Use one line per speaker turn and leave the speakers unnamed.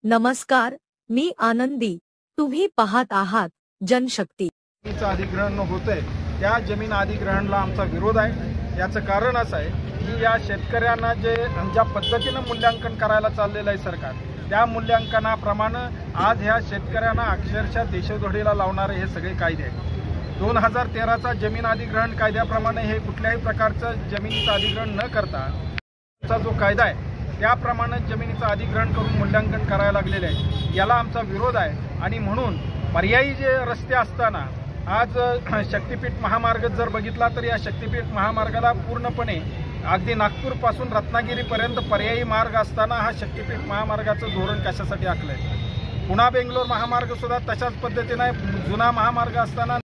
नमस्कार, मी आनंदी. तुम्ही पाहत आहात जनशक्ती.
जमिनीचं अधिग्रहण होतंय त्या जमीन अधिग्रहणाला आमचा विरोध आहे। याचं कारण असं आहे की या शेतकऱ्यांना ज्या पद्धतीनं मूल्यांकन करायला चाललेलं आहे सरकार, त्या मूल्यांकनाप्रमाणे आज ह्या शेतकऱ्यांना अक्षरशः देशोधडीला लावणारे हे सगळे कायदे आहेत। 2013चा जमीन अधिग्रहण कायद्याप्रमाणे हे कुठल्याही प्रकारचं जमिनीचं अधिग्रहण न करता जो कायदा आहे त्याप्रमाणे जमिनीचं अधिग्रहण करून मूल्यांकन करायला लागलेले आहे। याला आमचा विरोध आहे आणि म्हणून पर्यायी जे रस्ते असताना आज शक्तिपीठ महामार्ग जर बघितला तर या शक्तिपीठ महामार्गाला पूर्णपणे अगदी नागपूरपासून रत्नागिरीपर्यंत पर्यायी मार्ग असताना हा शक्तिपीठ महामार्गाचं धोरण कशासाठी आखलंय। पुणे बेंगलोर महामार्ग सुद्धा तशाच पद्धतीने जुना महामार्ग असताना